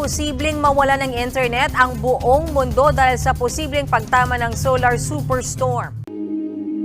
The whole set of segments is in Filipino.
posibleng mawala ng internet ang buong mundo dahil sa posibleng pagtama ng solar superstorm.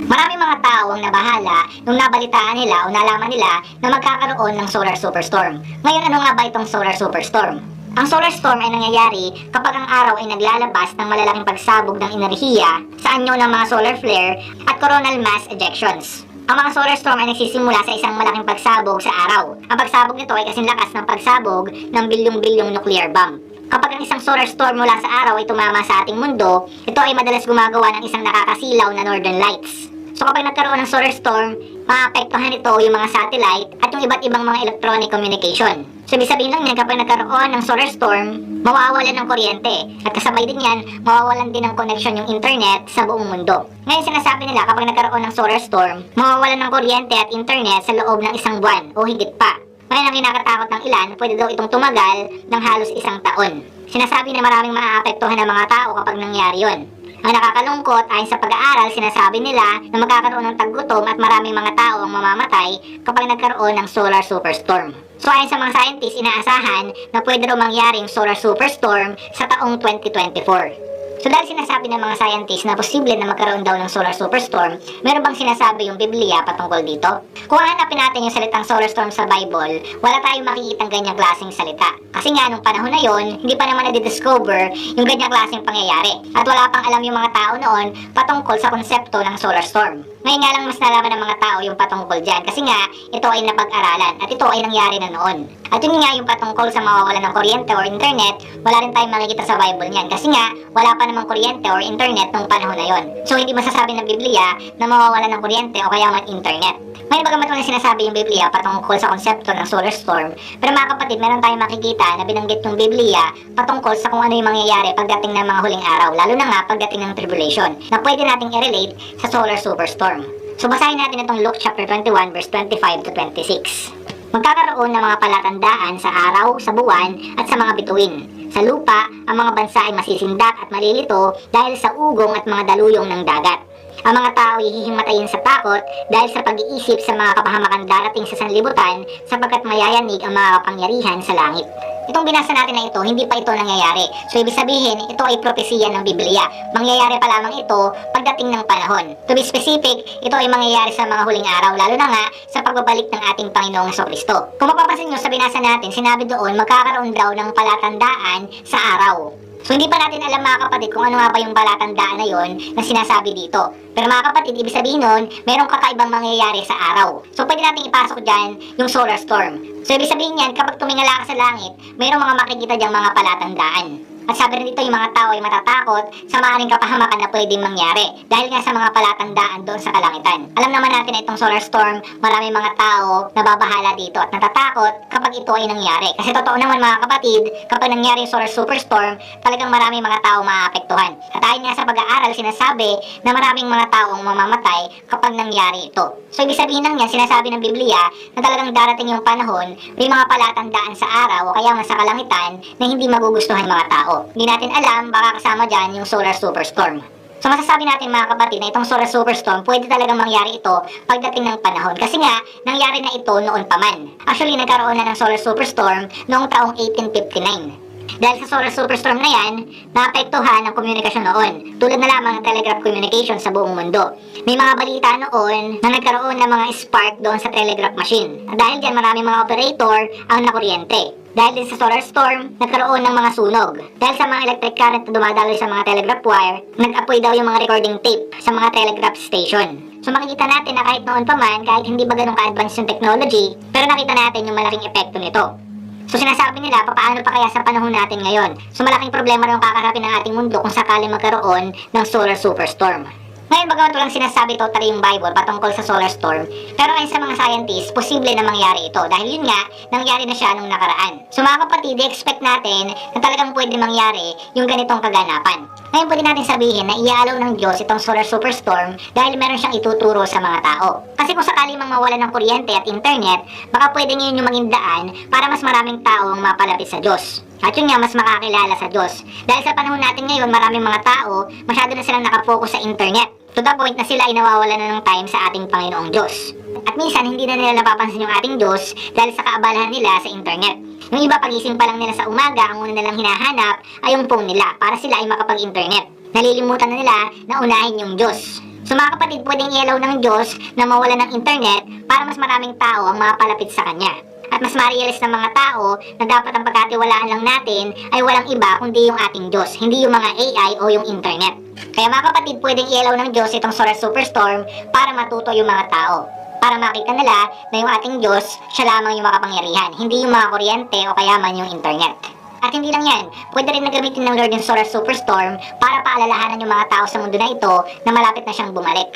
Maraming mga tao ang nabahala nung nabalitaan nila o nalaman nila na magkakaroon ng solar superstorm. Ngayon, ano nga ba itong solar superstorm? Ang solar storm ay nangyayari kapag ang araw ay naglalabas ng malalaking pagsabog ng enerhiya sa anyo ng mga solar flare at coronal mass ejections. Ang mga solar storm ay nagsisimula sa isang malaking pagsabog sa araw. Ang pagsabog nito ay kasing lakas ng pagsabog ng bilyong-bilyong nuclear bomb. Kapag ang isang solar storm mula sa araw ay tumama sa ating mundo, ito ay madalas gumagawa ng isang nakakasilaw na northern lights. So kapag nagkaroon ng solar storm, maapektuhan ito yung mga satellite at yung iba't ibang mga electronic communication. So ibig sabihin lang yan, kapag nagkaroon ng solar storm, mawawalan ng kuryente. At kasabay din yan, mawawalan din ng connection yung internet sa buong mundo. Ngayon sinasabi nila, kapag nagkaroon ng solar storm, mawawalan ng kuryente at internet sa loob ng isang buwan o higit pa. Ngayon ang kinakatakot ng ilan, pwede daw itong tumagal ng halos isang taon. Sinasabi na maraming maaapektuhan ng mga tao kapag nangyari yon. Ang nakakalungkot, ayon sa pag-aaral, sinasabi nila na magkakaroon ng taggutom at maraming mga tao ang mamamatay kapag nagkaroon ng solar superstorm. So ayon sa mga scientists, inaasahan na pwede raw mangyaring solar superstorm sa taong 2024. So dahil sinasabi ng mga scientists na posible na magkaroon daw ng solar superstorm, meron bang sinasabi yung Biblia patungkol dito? Kung hanapin natin yung salitang solar storm sa Bible, wala tayong makikitang ganyang klaseng salita. Kasi nga nung panahon na yon, hindi pa naman na-discover yung ganyang klaseng pangyayari. At wala pang alam yung mga tao noon patungkol sa konsepto ng solar storm. Ngayon nga lang mas nalaman ng mga tao yung patungkol dyan kasi nga ito ay napag-aralan at ito ay nangyari na noon. At yun nga yung patungkol sa mawawalan ng kuryente or internet, wala rin tayong makikita sa Bible niyan kasi nga wala pa namang kuryente or internet nung panahon na yon. So hindi masasabi ng Biblia na mawawalan ng kuryente o kaya mag-internet. Ngayon bagamat walang sinasabi yung Biblia patungkol sa konsepto ng solar storm, pero mga kapatid, meron tayong makikita na binanggit yung Biblia patungkol sa kung ano yung mangyayari pagdating ng mga huling araw, lalo na nga pagdating ng tribulation, na pwede nating i-relate sa solar superstorm. So basahin natin itong Luke chapter 21 verse 25 to 26. Magkakaroon ng mga palatandaan sa araw, sa buwan, at sa mga bituin. Sa lupa, ang mga bansa ay masisindak at malilito dahil sa ugong at mga daluyong ng dagat. Ang mga tao ay hihimatayin sa takot dahil sa pag-iisip sa mga kapahamakan darating sa sanlibutan sapagkat mayayanig ang mga kapangyarihan sa langit. Itong binasa natin na ito, hindi pa ito nangyayari. So ibig sabihin, ito ay propesiya ng Biblia. Mangyayari pa lamang ito pagdating ng panahon. To be specific, ito ay mangyayari sa mga huling araw, lalo na nga sa pagbabalik ng ating Panginoong Jesucristo. Kung mapapansin nyo sa binasa natin, sinabi doon, magkakaroon daw ng palatandaan sa araw. So hindi pa natin alam mga kapatid kung ano nga ba yung palatandaan na yon na sinasabi dito. Pero mga kapatid, ibig sabihin nun, merong kakaibang mangyayari sa araw. So pwede natin ipasok dyan yung solar storm. So ibig sabihin yan, kapag tumingala ka sa langit, merong mga makikita dyang mga palatandaan. At sabi rin dito, yung mga tao ay matatakot sa maaaring kapahamakan na pwedeng mangyari dahil nga sa mga palatandaan doon sa kalangitan. Alam naman natin na itong solar storm, maraming mga tao nababahala dito at natatakot kapag ito ay nangyari. Kasi totoo naman mga kapatid, kapag nangyari yung solar superstorm, talagang maraming mga tao maapektuhan. At ayon nga sa pag-aaral, sinasabi na maraming mga taong mamamatay kapag nangyari ito. So ibig sabihin lang yan, sinasabi ng Biblia na talagang darating yung panahon, may mga palatandaan sa araw o kaya sa kalangitan na hindi magugustuhan ng mga tao. Hindi natin alam, baka kasama dyan yung solar superstorm. So masasabi natin mga kapatid na itong solar superstorm pwede talagang mangyari ito pagdating ng panahon. Kasi nga, nangyari na ito noon pa man. Actually, nagkaroon na ng solar superstorm noong taong 1859. Dahil sa solar superstorm na yan, naapektuhan ang komunikasyon noon. Tulad na lamang ng telegraph communication sa buong mundo. May mga balita noon na nagkaroon ng mga spark doon sa telegraph machine. Dahil dyan maraming mga operator ang nakuryente. Dahil din sa solar storm, nagkaroon ng mga sunog. Dahil sa mga electric current na dumadaloy sa mga telegraph wire, nag-apoy daw yung mga recording tape sa mga telegraph station. So makikita natin na kahit noon pa man, kahit hindi ba ganun ka-advance yung technology, pero nakita natin yung malaking epekto nito. So sinasabi nila, paano pa kaya sa panahon natin ngayon? So malaking problema rin ang kakarapin ng ating mundo kung sakali magkaroon ng solar superstorm. Ngayon, bagamat walang sinasabi totally yung Bible patungkol sa solar storm, pero ayon sa mga scientists, posible na mangyari ito dahil yun nga, nangyari na siya nung nakaraan. So mga kapatid, expect natin na talagang pwede mangyari yung ganitong kaganapan. Ngayon pwede natin sabihin na iaalaw ng Diyos itong solar superstorm dahil meron siyang ituturo sa mga tao. Kasi kung sakali mang mawala ng kuryente at internet, baka pwede ngayon yung maging daan para mas maraming tao ang mapalapit sa Diyos. At yun nga, mas makakilala sa Diyos. Dahil sa panahon natin ngayon, maraming mga tao, masyado na silang nakafocus sa internet. To the point na sila ay nawawala na ng time sa ating Panginoong Diyos. At minsan, hindi na nila napapansin yung ating Diyos dahil sa kaabalahan nila sa internet. Yung iba pagising pa lang nila sa umaga, ang una nilang hinahanap ay yung phone nila para sila ay makapag-internet. Nalilimutan na nila na unahin yung Diyos. So mga kapatid, pwedeng i-allow ng Diyos na mawala ng internet para mas maraming tao ang makapalapit sa Kanya. At mas ma-realize ng mga tao na dapat ang pagkatiwalaan lang natin ay walang iba kundi yung ating Diyos, hindi yung mga AI o yung internet. Kaya mga kapatid, pwedeng i-allow ng Diyos itong solar superstorm para matuto yung mga tao. Para makita nila na yung ating Diyos, siya lamang yung makapangyarihan, hindi yung mga kuryente o kaya man yung internet. At hindi lang yan, pwede rin nagamitin ng Lord yung solar superstorm para paalalahanan yung mga tao sa mundo na ito na malapit na siyang bumalik.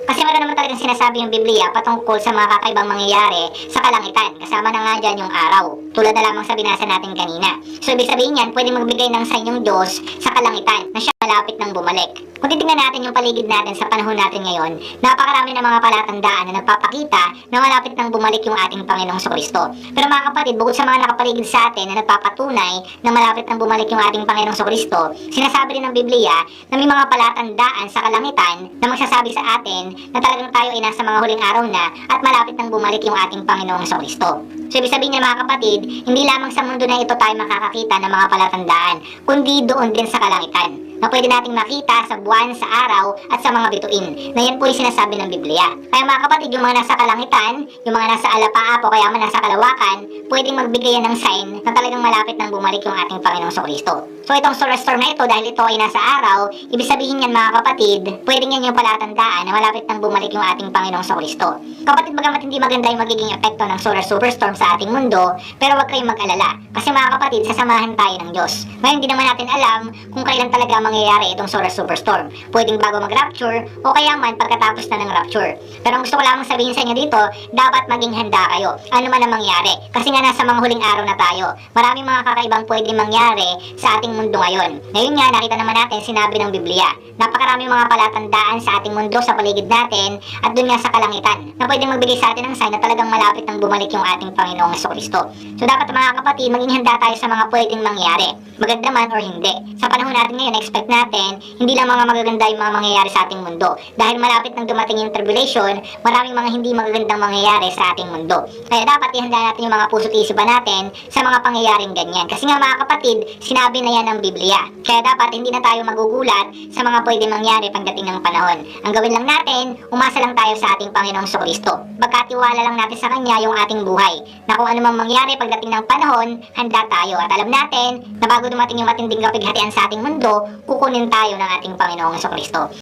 Kasi meron naman talagang sinasabi yung Biblia patungkol sa mga kakaibang mangyayari sa kalangitan. Kasama na nga dyan yung araw. Tulad na lamang sa binasa natin kanina. So ibig sabihin yan, pwede magbigay ng sign yung Diyos sa kalangitan na siya malapit ng bumalik. Kung titingnan natin yung paligid natin sa panahon natin ngayon, napakarami ng mga palatandaan na nagpapakita na malapit nang bumalik yung ating Panginoong Kristo. Pero mga kapatid, bukod sa mga nakapaligid sa atin na nagpapatunay na malapit nang bumalik yung ating Panginoong Kristo, sinasabi rin ng Biblia na may mga palatandaan sa kalangitan na magsasabi sa atin na talagang tayo ay nasa mga huling araw na at malapit nang bumalik yung ating Panginoong Kristo. So ibig sabihin niya mga kapatid, hindi lamang sa mundo na ito tayo makakakita ng mga palatandaan, kundi doon din sa kalangitan na pwede nating makita sa buwan, sa araw, at sa mga bituin, na yan po yung sinasabi ng Biblia. Kaya mga kapatid, yung mga nasa kalangitan, yung mga nasa alapaap o kaya man nasa kalawakan, pwedeng magbigay ng sign na talagang malapit nang bumalik yung ating Panginoong Kristo. So itong solar storm na ito, dahil ito ay nasa araw, ibig sabihin yan mga kapatid, pwedeng yan yung palatandaan na malapit nang bumalik yung ating Panginoong Kristo. Kapatid, bagamat hindi maganda yung magiging epekto ng solar superstorm sa ating mundo, pero huwag kayong mag-alala. Kasi mga kapatid, sasamahan tayo ng Diyos. Ngayon, hindi naman natin alam kung kailan talaga mangyayari itong solar superstorm. Pwedeng bago mag-rapture o kaya man pagkatapos na ng rapture. Pero ang gusto ko lamang sabihin sa inyo dito, dapat maging handa kayo. Ano man ang mangyari. Kasi nga nasa mga huling araw na tayo. Maraming mga kakaibang pwedeng mangyari sa ating mundo ngayon. Ngayon nga, nakita naman natin sinabi ng Biblia. Napakaraming mga palatandaan sa ating mundo, sa paligid natin, at dun nga sa kalangitan, na pwedeng magbigay sa atin ng sign na talagang malapit nang bumalik yung ating Panginoong Kristo. So dapat mga kapatid, maging handa tayo sa mga pwedeng mangyari. Maganda man or hindi. Sa panahon natin ngayon, expect natin, hindi lang mga magaganda yung mga mangyayari sa ating mundo. Dahil malapit nang dumating yung tribulation, maraming mga hindi magagandang mangyayari sa ating mundo. Kaya dapat ihanda natin yung mga puso't isipan natin sa mga pangyayaring ganyan. Kasi nga mga kapatid, sinabi na yan ng Biblia. Kaya dapat hindi na tayo magugulat sa mga pwedeng mangyari pagdating ng panahon. Ang gawin lang natin, umasa lang tayo sa ating Panginoong Kristo. Pagkatiwala lang natin sa Kanya yung ating buhay. Na kung ano mang mangyari pagdating ng panahon, handa tayo. At alam natin na bago dumating yung matinding kapighatian sa ating mundo, kukunin tayo ng ating Panginoong Kristo.